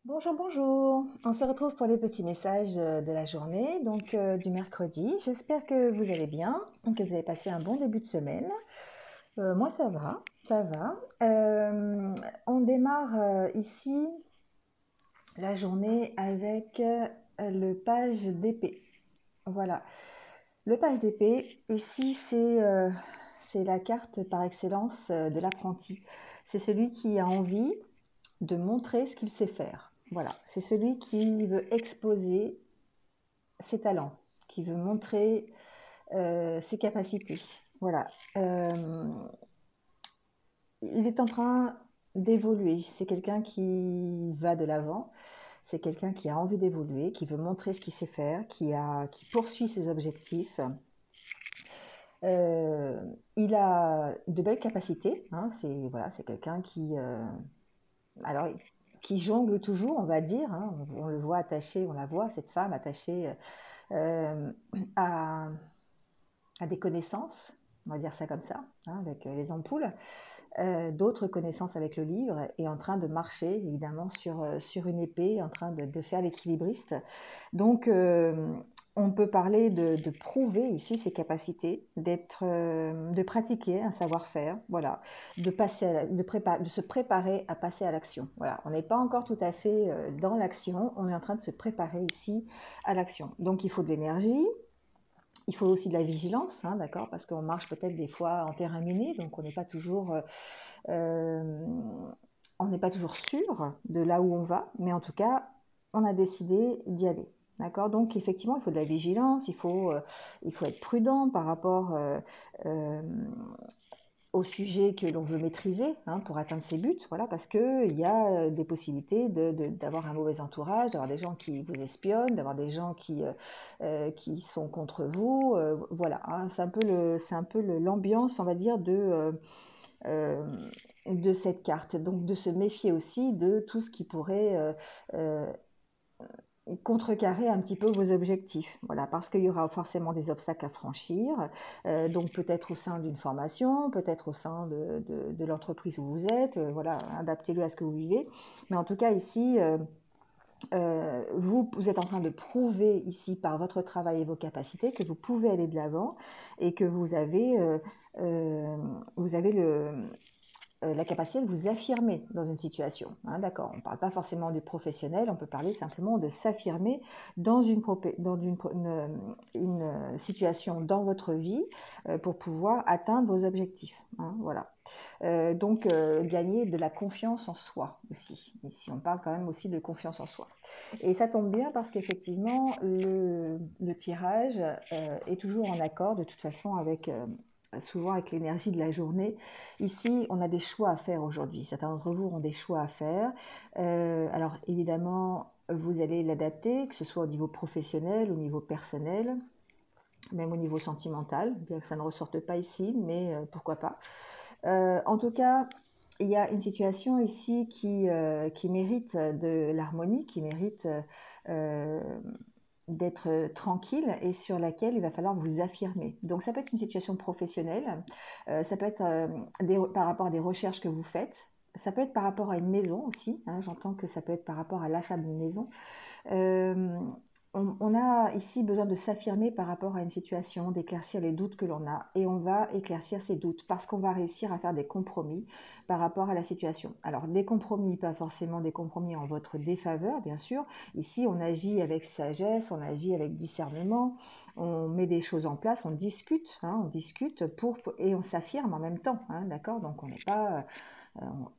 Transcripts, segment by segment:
Bonjour, bonjour. On se retrouve pour les petits messages de la journée, donc du mercredi. J'espère que vous allez bien, que vous avez passé un bon début de semaine. Moi, ça va, ça va. On démarre ici la journée avec le page d'épée. Voilà. Le page d'épée, ici, c'est la carte par excellence de l'apprenti. C'est celui qui a envie de montrer ce qu'il sait faire. Voilà, c'est celui qui veut exposer ses talents, qui veut montrer ses capacités. Voilà. Euh, il est en train d'évoluer. C'est quelqu'un qui va de l'avant. C'est quelqu'un qui a envie d'évoluer, qui veut montrer ce qu'il sait faire, qui poursuit ses objectifs. Euh, il a de belles capacités. Hein, c'est voilà, c'est quelqu'un alors, qui jongle toujours, on va dire. Hein, on le voit attaché, on la voit, cette femme attachée euh, à, à des connaissances, on va dire ça comme ça, hein, avec les ampoules, d'autres connaissances avec le livre, et en train de marcher évidemment sur une épée, en train de faire l'équilibriste. Donc, on peut parler de prouver ici ses capacités, de pratiquer un savoir-faire, voilà, de se préparer à passer à l'action. Voilà, on n'est pas encore tout à fait dans l'action, on est en train de se préparer ici à l'action. Donc il faut de l'énergie, il faut aussi de la vigilance, hein, d'accord, parce qu'on marche peut-être des fois en terrain miné, donc euh, on n'est pas toujours sûr de là où on va, mais en tout cas, on a décidé d'y aller. D'accord. Donc effectivement, il faut de la vigilance, il faut être prudent par rapport euh, au sujet que l'on veut maîtriser, hein, pour atteindre ses buts, voilà, parce qu'il y a des possibilités d'avoir un mauvais entourage, d'avoir des gens qui vous espionnent, d'avoir des gens qui sont contre vous, voilà, hein, c'est un peu l'ambiance, on va dire, euh, de cette carte. Donc de se méfier aussi de tout ce qui pourrait euh, contrecarrer un petit peu vos objectifs. Voilà, parce qu'il y aura forcément des obstacles à franchir, donc peut-être au sein d'une formation, peut-être au sein de l'entreprise où vous êtes, voilà, adaptez-le à ce que vous vivez. Mais en tout cas, ici, vous êtes en train de prouver ici par votre travail et vos capacités que vous pouvez aller de l'avant et que euh, vous avez la capacité de vous affirmer dans une situation. Hein, d'accord, on ne parle pas forcément du professionnel, on peut parler simplement de s'affirmer dans une situation dans votre vie pour pouvoir atteindre vos objectifs. Hein, voilà. Donc, gagner de la confiance en soi aussi. Ici, on parle quand même aussi de confiance en soi. Et ça tombe bien parce qu'effectivement, le tirage est toujours en accord de toute façon avec souvent avec l'énergie de la journée. Ici, on a des choix à faire aujourd'hui. Certains d'entre vous ont des choix à faire. Alors, évidemment, vous allez l'adapter, que ce soit au niveau professionnel, au niveau personnel, même au niveau sentimental, bien que ça ne ressorte pas ici, mais pourquoi pas. En tout cas, il y a une situation ici qui mérite de l'harmonie, qui mérite euh, d'être tranquille et sur laquelle il va falloir vous affirmer. Donc ça peut être une situation professionnelle, ça peut être par rapport à des recherches que vous faites, ça peut être par rapport à une maison aussi, hein, j'entends que ça peut être par rapport à l'achat d'une maison. Euh, on a ici besoin de s'affirmer par rapport à une situation, d'éclaircir les doutes que l'on a, et on va éclaircir ces doutes parce qu'on va réussir à faire des compromis par rapport à la situation. Alors des compromis, pas forcément des compromis en votre défaveur, bien sûr. Ici, on agit avec sagesse, on agit avec discernement, on met des choses en place, on discute et on s'affirme en même temps, hein, d'accord. Donc on n'est pas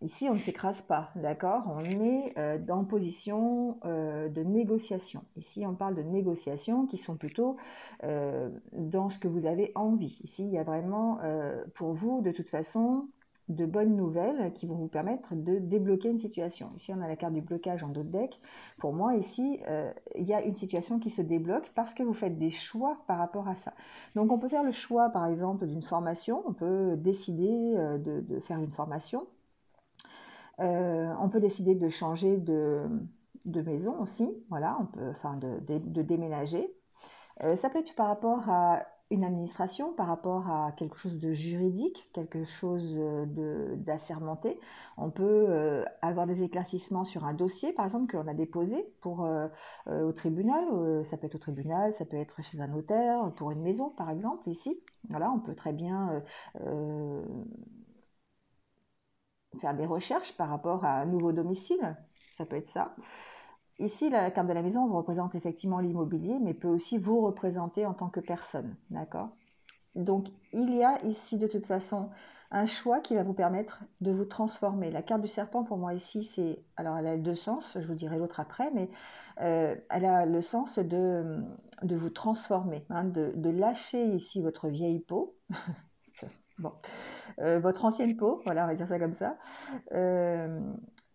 ici, on ne s'écrase pas, d'accord. On est en position de négociation. Ici, on parle de négociations qui sont plutôt dans ce que vous avez envie. Ici, il y a vraiment pour vous, de toute façon, de bonnes nouvelles qui vont vous permettre de débloquer une situation. Ici, on a la carte du blocage en dos de deck. Pour moi, ici, il y a une situation qui se débloque parce que vous faites des choix par rapport à ça. Donc, on peut faire le choix, par exemple, d'une formation. On peut décider de faire une formation. On peut décider de changer de maison aussi, voilà, on peut, enfin de déménager. Ça peut être par rapport à une administration, par rapport à quelque chose de juridique, quelque chose d'assermenté. On peut avoir des éclaircissements sur un dossier, par exemple, que l'on a déposé au tribunal. Ça peut être au tribunal, ça peut être chez un notaire, pour une maison, par exemple, ici. Voilà, on peut très bien faire des recherches par rapport à un nouveau domicile. Ça peut être ça. Ici, la carte de la maison vous représente effectivement l'immobilier, mais peut aussi vous représenter en tant que personne. D'accord? Donc, il y a ici de toute façon un choix qui va vous permettre de vous transformer. La carte du serpent, pour moi, ici, c'est... Alors, elle a deux sens, je vous dirai l'autre après, mais elle a le sens de vous transformer, hein, de lâcher ici votre vieille peau, bon, votre ancienne peau, voilà, on va dire ça comme ça, euh,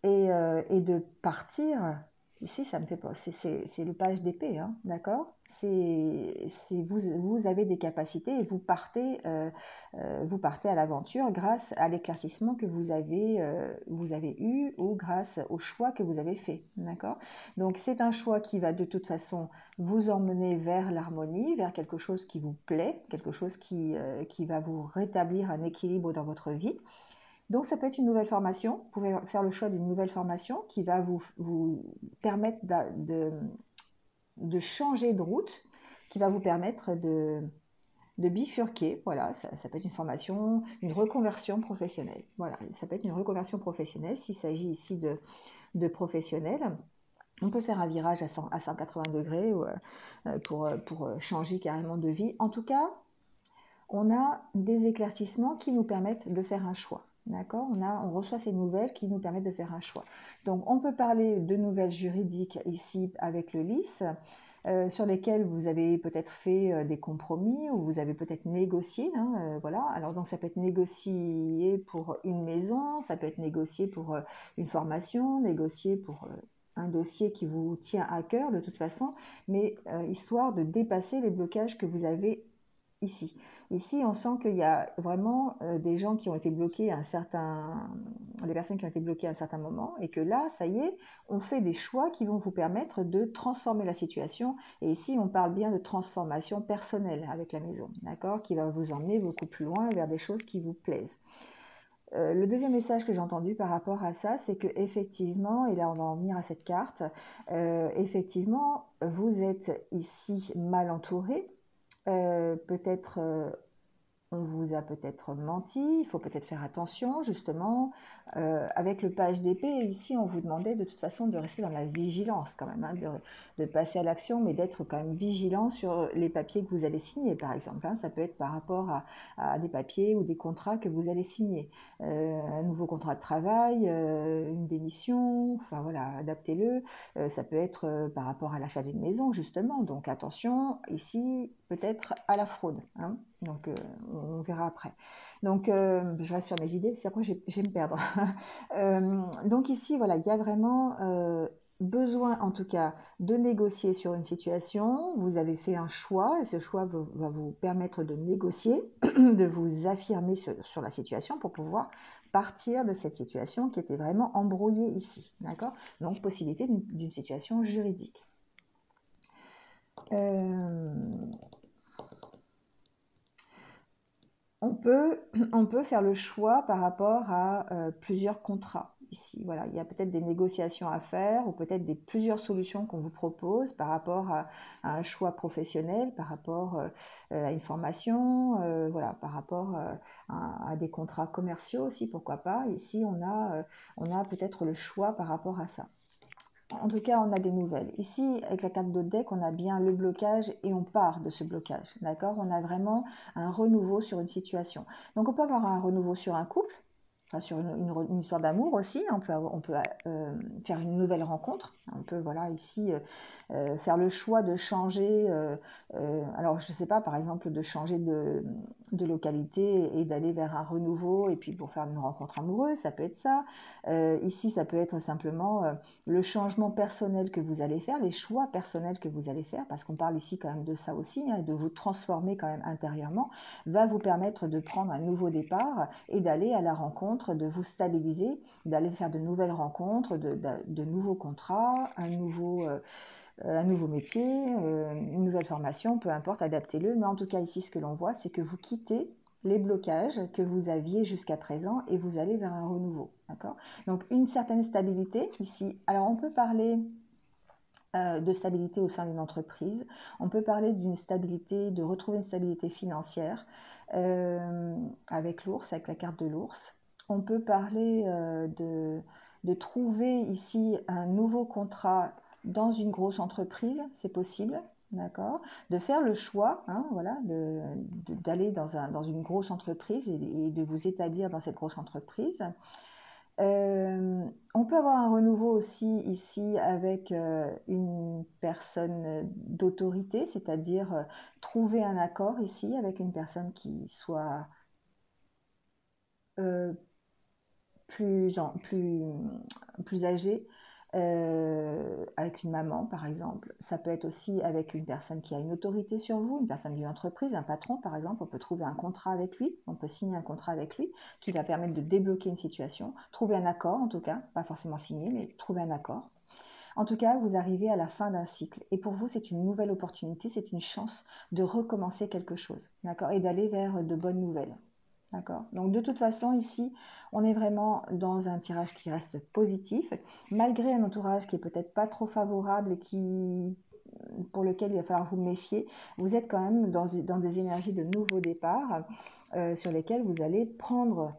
et de partir. Ici, ça me fait pas. C'est le page d'épée, hein, d'accord? Vous avez des capacités et vous partez à l'aventure grâce à l'éclaircissement que vous avez eu ou grâce au choix que vous avez fait, d'accord? Donc, c'est un choix qui va de toute façon vous emmener vers l'harmonie, vers quelque chose qui vous plaît, quelque chose qui va vous rétablir un équilibre dans votre vie. Donc, ça peut être une nouvelle formation. Vous pouvez faire le choix d'une nouvelle formation qui va vous permettre de changer de route, qui va vous permettre de bifurquer. Voilà, ça peut être une formation, une reconversion professionnelle. Voilà, ça peut être une reconversion professionnelle s'il s'agit ici de professionnels. On peut faire un virage à 180 degrés pour changer carrément de vie. En tout cas, on a des éclaircissements qui nous permettent de faire un choix. D'accord? On reçoit ces nouvelles qui nous permettent de faire un choix. Donc, on peut parler de nouvelles juridiques ici avec le LIS, sur lesquelles vous avez peut-être fait des compromis ou vous avez peut-être négocié. Hein, voilà. Alors, donc, ça peut être négocié pour une maison, ça peut être négocié pour une formation, négocié pour un dossier qui vous tient à cœur de toute façon, mais histoire de dépasser les blocages que vous avez ici. Ici, on sent qu'il y a vraiment des gens qui ont été bloqués des personnes qui ont été bloquées à un certain moment, et que là, ça y est, on fait des choix qui vont vous permettre de transformer la situation. Et ici, on parle bien de transformation personnelle avec la maison, d'accord, qui va vous emmener beaucoup plus loin vers des choses qui vous plaisent. Le deuxième message que j'ai entendu par rapport à ça, c'est que effectivement, et là on va en venir à cette carte, effectivement, vous êtes ici mal entouré. Peut-être on vous a peut-être menti, il faut peut-être faire attention justement. Avec le page d'épée, ici on vous demandait de toute façon de rester dans la vigilance quand même, hein, de passer à l'action, mais d'être quand même vigilant sur les papiers que vous allez signer par exemple. Hein. Ça peut être par rapport à des papiers ou des contrats que vous allez signer. Un nouveau contrat de travail, une démission, enfin voilà, adaptez-le. Ça peut être par rapport à l'achat d'une maison justement, donc attention ici peut-être à la fraude, hein. Donc, on verra après. Donc, je reste sur mes idées, parce qu'après, je vais me perdre. Donc ici, voilà, il y a vraiment besoin, en tout cas, de négocier sur une situation. Vous avez fait un choix, et ce choix va vous permettre de négocier, de vous affirmer sur la situation pour pouvoir partir de cette situation qui était vraiment embrouillée ici. D'accord? Donc, possibilité d'une situation juridique. On peut faire le choix par rapport à plusieurs contrats. Ici, voilà, il y a peut-être des négociations à faire ou peut-être plusieurs solutions qu'on vous propose par rapport à un choix professionnel, par rapport à une formation, voilà, par rapport à des contrats commerciaux aussi, pourquoi pas. Ici, on a peut-être le choix par rapport à ça. En tout cas, on a des nouvelles. Ici, avec la carte de deck, on a bien le blocage et on part de ce blocage. D'accord? On a vraiment un renouveau sur une situation. Donc, on peut avoir un renouveau sur un couple, enfin, sur une histoire d'amour aussi. On peut faire une nouvelle rencontre. On peut, voilà, ici, faire le choix de changer. Alors, je ne sais pas, par exemple, de changer de localité et d'aller vers un renouveau et puis pour faire une rencontre amoureuse, ça peut être ça. Ici, ça peut être simplement le changement personnel que vous allez faire, les choix personnels que vous allez faire, parce qu'on parle ici quand même de ça aussi, hein, de vous transformer quand même intérieurement, va vous permettre de prendre un nouveau départ et d'aller à la rencontre rencontres, de vous stabiliser, d'aller faire de nouvelles rencontres, de nouveaux contrats, un nouveau métier, une nouvelle formation, peu importe, adaptez-le. Mais en tout cas, ici, ce que l'on voit, c'est que vous quittez les blocages que vous aviez jusqu'à présent et vous allez vers un renouveau. D'accord? Donc, une certaine stabilité ici. Alors, on peut parler de stabilité au sein d'une entreprise. On peut parler d'une stabilité, de retrouver une stabilité financière avec l'ours, avec la carte de l'ours. On peut parler de trouver ici un nouveau contrat dans une grosse entreprise, c'est possible, d'accord. De faire le choix, hein, voilà, d'aller dans une grosse entreprise et de vous établir dans cette grosse entreprise. On peut avoir un renouveau aussi ici avec une personne d'autorité, c'est-à-dire trouver un accord ici avec une personne qui soit euh, plus âgée, avec une maman par exemple. Ça peut être aussi avec une personne qui a une autorité sur vous, une personne d'une entreprise, un patron par exemple. On peut trouver un contrat avec lui, on peut signer un contrat avec lui qui va permettre de débloquer une situation, trouver un accord en tout cas, pas forcément signer, mais trouver un accord. En tout cas, vous arrivez à la fin d'un cycle et pour vous, c'est une nouvelle opportunité, c'est une chance de recommencer quelque chose, d'accord, et d'aller vers de bonnes nouvelles. D'accord. Donc de toute façon, ici, on est vraiment dans un tirage qui reste positif, malgré un entourage qui est peut-être pas trop favorable et pour lequel il va falloir vous méfier. Vous êtes quand même dans des énergies de nouveau départ sur lesquelles vous allez prendre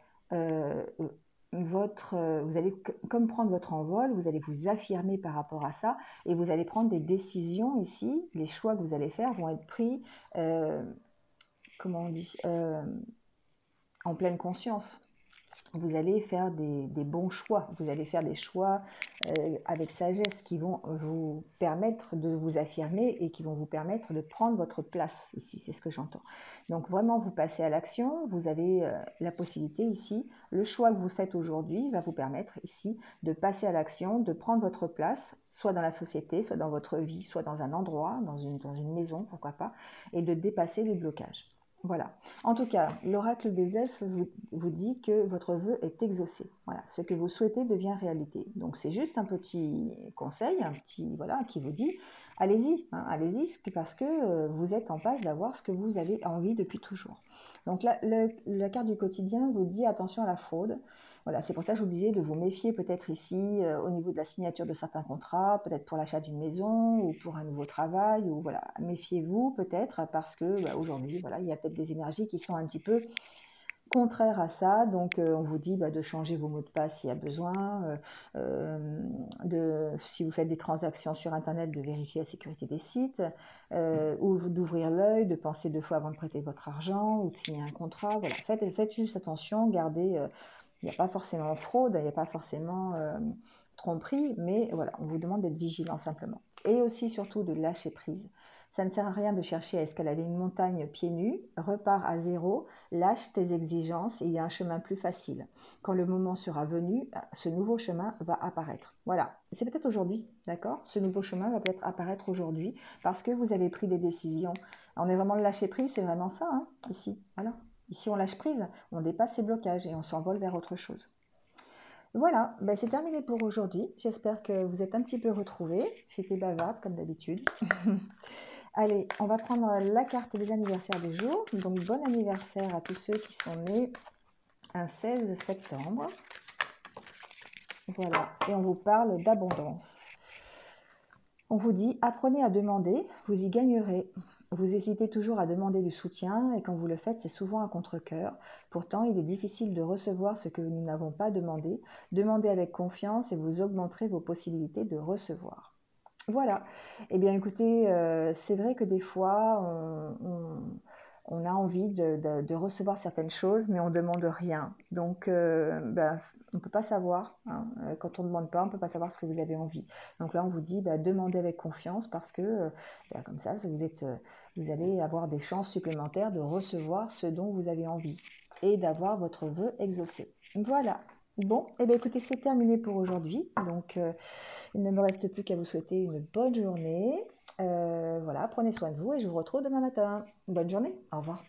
vous allez comme prendre votre envol, vous allez vous affirmer par rapport à ça et vous allez prendre des décisions ici. Les choix que vous allez faire vont être pris, comment on dit, en pleine conscience. Vous allez faire des bons choix, vous allez faire des choix avec sagesse qui vont vous permettre de vous affirmer et qui vont vous permettre de prendre votre place ici, c'est ce que j'entends. Donc vraiment, vous passez à l'action, vous avez la possibilité ici, le choix que vous faites aujourd'hui va vous permettre ici de passer à l'action, de prendre votre place, soit dans la société, soit dans votre vie, soit dans un endroit, dans une maison, pourquoi pas, et de dépasser les blocages. Voilà. En tout cas, l'oracle des elfes vous dit que votre vœu est exaucé. Voilà, ce que vous souhaitez devient réalité. Donc c'est juste un petit conseil, voilà, qui vous dit, allez-y, hein, allez-y, parce que vous êtes en passe d'avoir ce que vous avez envie depuis toujours. Donc là, la carte du quotidien vous dit attention à la fraude. Voilà, c'est pour ça que je vous disais de vous méfier peut-être ici au niveau de la signature de certains contrats, peut-être pour l'achat d'une maison ou pour un nouveau travail, ou voilà, méfiez-vous peut-être parce que aujourd'hui, voilà, il y a peut-être des énergies qui sont un petit peu contraires à ça, donc on vous dit de changer vos mots de passe s'il y a besoin, si vous faites des transactions sur Internet, de vérifier la sécurité des sites, ou d'ouvrir l'œil, de penser 2 fois avant de prêter votre argent ou de signer un contrat. Voilà, faites juste attention, gardez... il n'y a pas forcément fraude, il n'y a pas forcément tromperie, mais voilà, on vous demande d'être vigilant simplement. Et aussi surtout de lâcher prise. Ça ne sert à rien de chercher à escalader une montagne pieds nus, repars à zéro, lâche tes exigences et il y a un chemin plus facile. Quand le moment sera venu, ce nouveau chemin va apparaître. Voilà, c'est peut-être aujourd'hui, d'accord? Ce nouveau chemin va peut-être apparaître aujourd'hui parce que vous avez pris des décisions. On est vraiment le lâcher prise, c'est vraiment ça, hein, ici, voilà. Ici, on lâche prise, on dépasse ces blocages et on s'envole vers autre chose. Voilà, c'est terminé pour aujourd'hui. J'espère que vous êtes un petit peu retrouvés. J'étais bavarde comme d'habitude. Allez, on va prendre la carte des anniversaires du jour. Donc, bon anniversaire à tous ceux qui sont nés un 16 septembre. Voilà, et on vous parle d'abondance. On vous dit, apprenez à demander, vous y gagnerez. Vous hésitez toujours à demander du soutien et quand vous le faites, c'est souvent un contre-cœur. Pourtant, il est difficile de recevoir ce que nous n'avons pas demandé. Demandez avec confiance et vous augmenterez vos possibilités de recevoir. Voilà. Eh bien, écoutez, c'est vrai que des fois, on a envie de recevoir certaines choses, mais on ne demande rien. Donc, on ne peut pas savoir. Hein. Quand on ne demande pas, on ne peut pas savoir ce que vous avez envie. Donc là, on vous dit, demandez avec confiance parce que, comme ça, vous allez avoir des chances supplémentaires de recevoir ce dont vous avez envie et d'avoir votre vœu exaucé. Voilà. Bon, eh bien, écoutez, c'est terminé pour aujourd'hui. Donc, il ne me reste plus qu'à vous souhaiter une bonne journée. Voilà, prenez soin de vous et je vous retrouve demain matin. Bonne journée, au revoir.